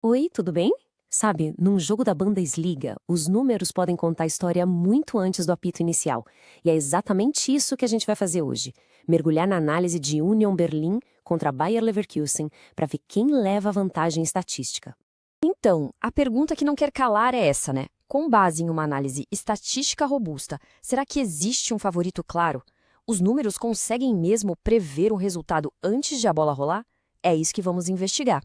Oi, tudo bem? Sabe, num jogo da Bundesliga, os números podem contar a história muito antes do apito inicial. E é exatamente isso que a gente vai fazer hoje. Mergulhar na análise de Union Berlin contra Bayer Leverkusen para ver quem leva a vantagem estatística. Então, a pergunta que não quer calar é essa, né? Com base em uma análise estatística robusta, será que existe um favorito claro? Os números conseguem mesmo prever o resultado antes de a bola rolar? É isso que vamos investigar.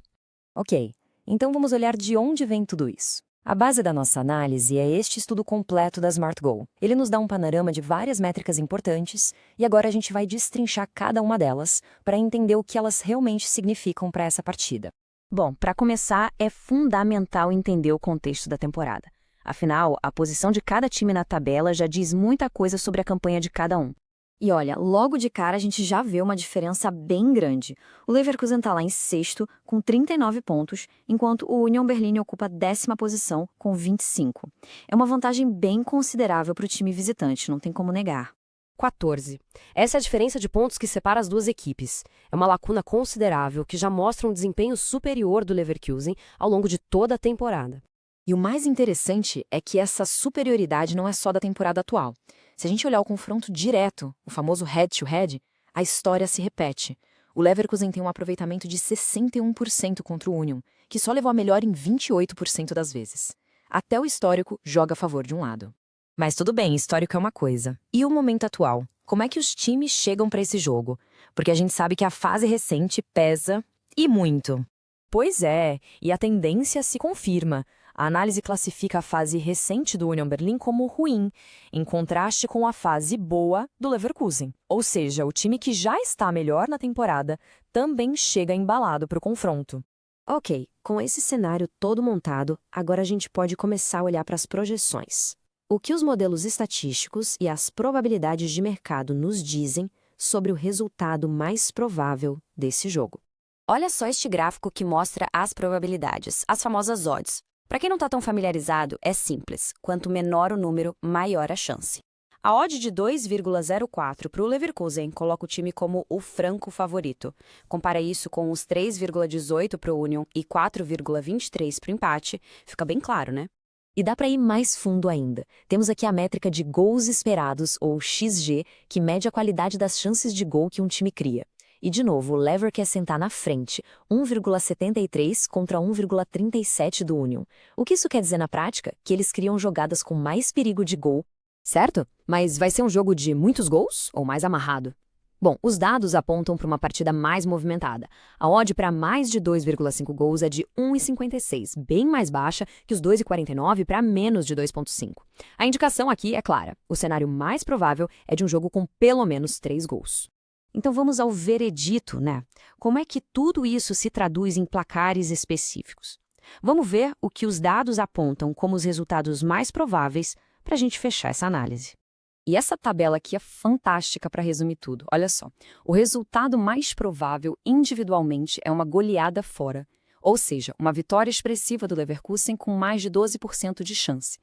Ok, então vamos olhar de onde vem tudo isso. A base da nossa análise é este estudo completo da Smart Goal. Ele nos dá um panorama de várias métricas importantes e agora a gente vai destrinchar cada uma delas para entender o que elas realmente significam para essa partida. Bom, para começar, é fundamental entender o contexto da temporada. Afinal, a posição de cada time na tabela já diz muita coisa sobre a campanha de cada um. E olha, logo de cara a gente já vê uma diferença bem grande. O Leverkusen está lá em sexto, com 39 pontos, enquanto o Union Berlin ocupa a 10ª posição, com 25. É uma vantagem bem considerável para o time visitante, não tem como negar. 14. Essa é a diferença de pontos que separa as duas equipes. É uma lacuna considerável que já mostra um desempenho superior do Leverkusen ao longo de toda a temporada. E o mais interessante é que essa superioridade não é só da temporada atual. Se a gente olhar o confronto direto, o famoso head-to-head, a história se repete. O Leverkusen tem um aproveitamento de 61% contra o Union, que só levou a melhor em 28% das vezes. Até o histórico joga a favor de um lado. Mas tudo bem, histórico é uma coisa. E o momento atual? Como é que os times chegam para esse jogo? Porque a gente sabe que a fase recente pesa, e muito. Pois é, e a tendência se confirma. A análise classifica a fase recente do Union Berlin como ruim, em contraste com a fase boa do Leverkusen. Ou seja, o time que já está melhor na temporada também chega embalado para o confronto. Ok, com esse cenário todo montado, agora a gente pode começar a olhar para as projeções. O que os modelos estatísticos e as probabilidades de mercado nos dizem sobre o resultado mais provável desse jogo. Olha só este gráfico que mostra as probabilidades, as famosas odds. Para quem não está tão familiarizado, é simples. Quanto menor o número, maior a chance. A odd de 2,04 para o Leverkusen coloca o time como o franco favorito. Compara isso com os 3,18 para o Union e 4,23 para o empate, fica bem claro, né? E dá para ir mais fundo ainda. Temos aqui a métrica de gols esperados, ou XG, que mede a qualidade das chances de gol que um time cria. E, de novo, o Lever quer sentar na frente, 1,73 contra 1,37 do Union. O que isso quer dizer na prática? Que eles criam jogadas com mais perigo de gol. Certo? Mas vai ser um jogo de muitos gols ou mais amarrado? Bom, os dados apontam para uma partida mais movimentada. A odd para mais de 2,5 gols é de 1,56, bem mais baixa que os 2,49 para menos de 2,5. A indicação aqui é clara. O cenário mais provável é de um jogo com pelo menos 3 gols. Então vamos ao veredito, né? Como é que tudo isso se traduz em placares específicos? Vamos ver o que os dados apontam como os resultados mais prováveis para a gente fechar essa análise. E essa tabela aqui é fantástica para resumir tudo. Olha só, o resultado mais provável individualmente é uma goleada fora, ou seja, uma vitória expressiva do Leverkusen com mais de 12% de chance.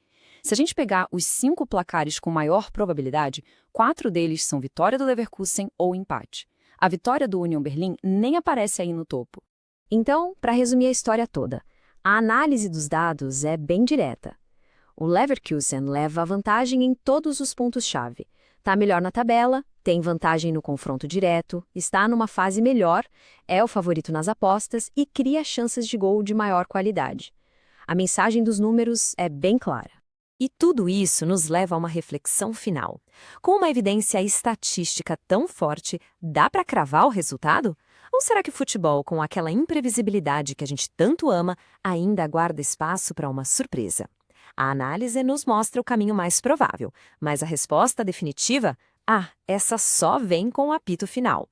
Se a gente pegar os 5 placares com maior probabilidade, 4 deles são vitória do Leverkusen ou empate. A vitória do Union Berlin nem aparece aí no topo. Então, para resumir a história toda, a análise dos dados é bem direta. O Leverkusen leva a vantagem em todos os pontos-chave. Está melhor na tabela, tem vantagem no confronto direto, está numa fase melhor, é o favorito nas apostas e cria chances de gol de maior qualidade. A mensagem dos números é bem clara. E tudo isso nos leva a uma reflexão final. Com uma evidência estatística tão forte, dá para cravar o resultado? Ou será que o futebol, com aquela imprevisibilidade que a gente tanto ama, ainda guarda espaço para uma surpresa? A análise nos mostra o caminho mais provável, mas a resposta definitiva? Essa só vem com o apito final.